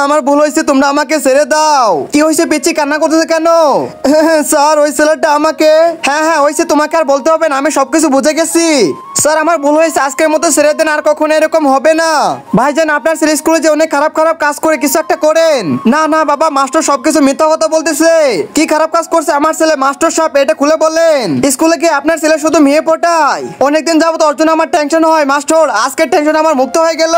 আমার ভুল হয়েছে, তোমরা আমাকে ছেড়ে দাও। কি হয়েছে পিচ্চি, কান্না করতেছে কেন? স্যার ওই ছেলেটা আমাকে, হ্যাঁ হয়েছে, তোমাকে আর বলতে হবে না, আমি সবকিছু বুঝে গেছি। স্যার আমার ভুল হয়েছে, আজকের মতো ছেড়ে দেন, আর কখনো এরকম হবে না। ভাইজান আপনার ছেলে স্কুলে যে অনেক খারাপ খারাপ কাজ করে, কিছু একটা করেন। না বাবা, মাস্টার সবকিছু মিথ্যা কথা বলতেছে। কি খারাপ কাজ করছে আমার ছেলে? মাস্টার সাহেব এটা খুলে বলেন। স্কুলে গিয়ে আপনার ছেলে শুধু মেয়ে পটায়, অনেকদিন যাবত ওর জন্য আমার টেনশন হয়। মাস্টার আজকের টেনশন আমার মুক্ত হয়ে গেল।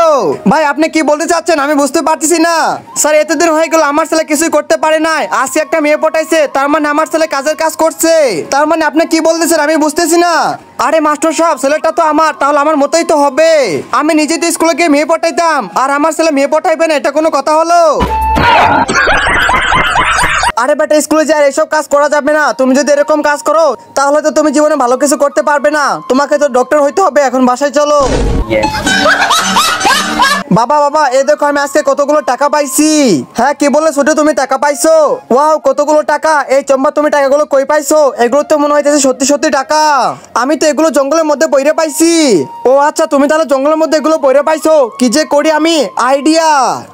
ভাই আপনি কি বলতে চাচ্ছেন আমি বুঝতে পারতেছি না। স্যার এতদিন হয়ে গেল আমার ছেলে কিছুই করতে পারে নাই, আজকে একটা মেয়ে পটাইছে, তার মানে আমার ছেলে কাজের কাজ করছে। তার মানে আপনি কি বলতেছেন আমি বুঝতেছি না। আরে মাস্টার সাহেব ছেলেটা তো আমার, তাহলে আমার মতোই তো হবে। আমি নিজে তো স্কুলে গিয়ে মেয়ে পটাইতাম, আর আমার ছেলে মেয়ে পটাইবে না, এটা কোনো কথা হলো? আরে বেটা স্কুলে যায় এসব কাজ করা যাবে না। তুমি যদি এরকম কাজ করো তাহলে তো তুমি জীবনে ভালো কিছু করতে পারবে না, তোমাকে তো ডক্টর হইতে হবে। এখন বাসায় চলো। বাবা এই দেখো আমি আজকে কতগুলো টাকা পাইছি। হ্যাঁ কি বলে ছোট, তুমি টাকা পাইছো? ওয়াও কতগুলো টাকা। এই চম্পা তুমি টাকাগুলো কই পাইছো? এগুলো তো মনে হইতেছে সত্যি সত্যি টাকা। আমি তো এগুলো জঙ্গলের মধ্যে বইরে পাইছি। ও আচ্ছা, তুমি তাহলে জঙ্গলের মধ্যে এগুলো বইরে পাইছো? কি যে করি আমি, আইডিয়া।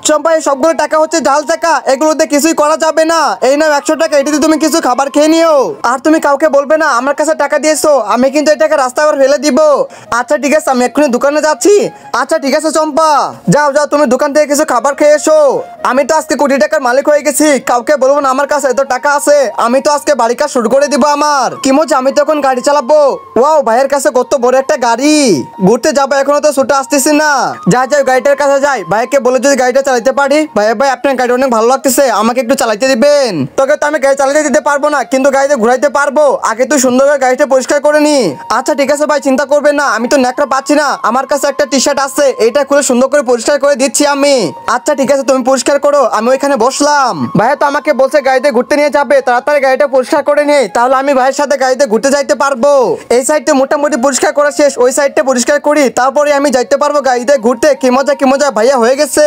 চম্পা এই সবগুলো টাকা হচ্ছে জাল টাকা, এগুলোতে কিছুই করা যাবে না। এই নাও 100 টাকা, এটিতে তুমি কিছু খাবার খেয়ে নিও। আর তুমি কাউকে বলবে না আমার কাছে টাকা দিয়েছো, আমি কিন্তু এই টাকা রাস্তায় আবার ফেলে দিব। আচ্ছা ঠিক আছে, আমি এক্ষুনি দোকানে যাচ্ছি। আচ্ছা ঠিক আছে চম্পা, যাও তুমি দোকান থেকে কিছু খাবার খেয়ে এসো। আমি তো আজকে কোটি টাকার মালিক হয়ে গেছি, কাউকে বলবো না আমার কাছে এত টাকা আছে। আমি তো আজকে বাড়ি কাজ শুরু করে দিব আমার। কি মজা, আমি তো এখন গাড়ি চালাবো। ওয়াও ভাইয়ের কাছে কত বড় একটা গাড়ি। ঘুরতে যাবো, এখনো তো ছুটে আসতেছি না। যাই গাড়িটার কাছে যাই, ভাইকে বলে যদি গাড়িটা চালাতে পারি। ভাই আপনার গাড়ি অনেক ভালো লাগতেছে, আমাকে একটু চালাতে দিবেন? তোকে তো আমি গাড়ি চালাতে দিতে পারবো না, কিন্তু গাড়িতে ঘুরাইতে পারবো। আগে তুই সুন্দর করে গাড়িটা পরিষ্কার করে নি। আচ্ছা ঠিক আছে ভাই, চিন্তা করবেন না, আমি তো ন্যাকড়া পাচ্ছি না। আমার কাছে একটা টি শার্ট আছে, এটা খুলে সুন্দর করে পরিষ্কার করে দিচ্ছি আমি। আচ্ছা ঠিক আছে তুমি পরিষ্কার করো, আমি ওইখানে বসলাম। ভাইয়া তো আমাকে বলছে গাড়িতে ঘুরতে নিয়ে যাবে, তাড়াতাড়ি গাড়িটা পরিষ্কার করে নেই, তাহলে আমি ভাইয়ের সাথে গাড়িতে ঘুরতে যাইতে পারবো। এই সাইডটা মোটামুটি পরিষ্কার করা শেষ, ওই সাইডটা পরিষ্কার করি, তারপরে আমি যাইতে পারবো গাড়িতে ঘুরতে। কি মজা ভাইয়া হয়ে গেছে।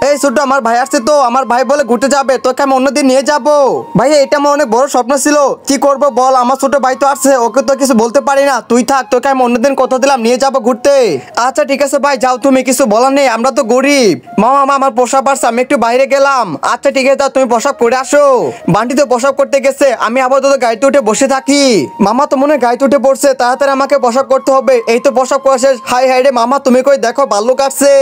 এই ছোট আমার ভাই আসছে তো, আমার ভাই বলে ঘুরতে যাবে, তোকে আমি অন্যদিন নিয়ে যাবো। ভাইয়া এটা আমার অনেক বড় স্বপ্ন ছিল, কি করবো বল, আমার ছোট ভাই তো আসছে, ওকে তো কিছু বলতে পারি না। তুই থাক, তোকে আমি অন্যদিন কথা দিলাম নিয়ে যাবো ঘুরতে। আচ্ছা ঠিক আছে ভাই যাও, তুমি কিছু বলার নেই, আমরা তো গরিব। মামা আমার পোশাক আসছে, আমি একটু বাইরে গেলাম। আচ্ছা ঠিক আছে তুমি পোশাক করে আসো। বান্টি তো পোশাক করতে গেছে, আমি আপাতত গাড়িতে উঠে বসে থাকি। মামা তো মনে হয় গাড়িতে উঠে পড়ছে, তাড়াতাড়ি আমাকে পোশাক করতে হবে। এই তো পোশাক করা শেষ। হাই রে মামা, তুমি কই দেখো ভাল্লুক আসছে,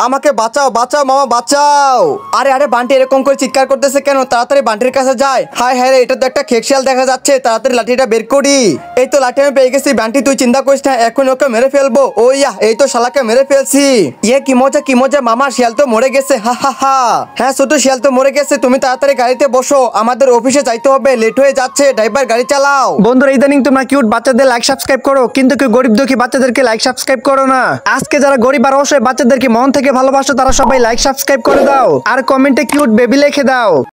আমাকে বাঁচাও মামা বাঁচাও। আরে বান্টি এরকম করে চিৎকার করতেছে কেন? তাড়াতাড়ি বান্টির কাছে যায়। হাই রে এটা তো একটা খেকশিয়াল দেখা যাচ্ছে, তাড়াতাড়ি লাঠিটা বের করি। এই তো লাঠি আমি পেয়ে গেছি। বান্টি তুই চিন্তা করিস না, এখন ওকে মেরে ফেলবো। ও ইয়া, এই তো শালাকে মেরে ফেলছি। কি মজা মামা, শিয়াল তো মরে গেছে। হা। হ্যাঁ ছোট শিয়াল তো মরে গেছে, তুমি তাড়াতাড়ি গাড়িতে বসো, আমাদের অফিসে যাইতে হবে, লেট হয়ে যাচ্ছে। ড্রাইভার গাড়ি চালাও। বন্ধুরা ইদানিং তোমরা কিউট বাচ্চাদের লাইক সাবস্ক্রাইব করো, কিন্তু কেউ গরিব দুঃখী বাচ্চাদেরকে লাইক সাবস্ক্রাইব করো না। আজকে যারা গরিব আর অসহায় বাচ্চাদেরকে মন থেকে ভালোবাসো, তারা সবাই লাইক সাবস্ক্রাইব করে দাও, আর কমেন্টে কিউট বেবি লিখে দাও।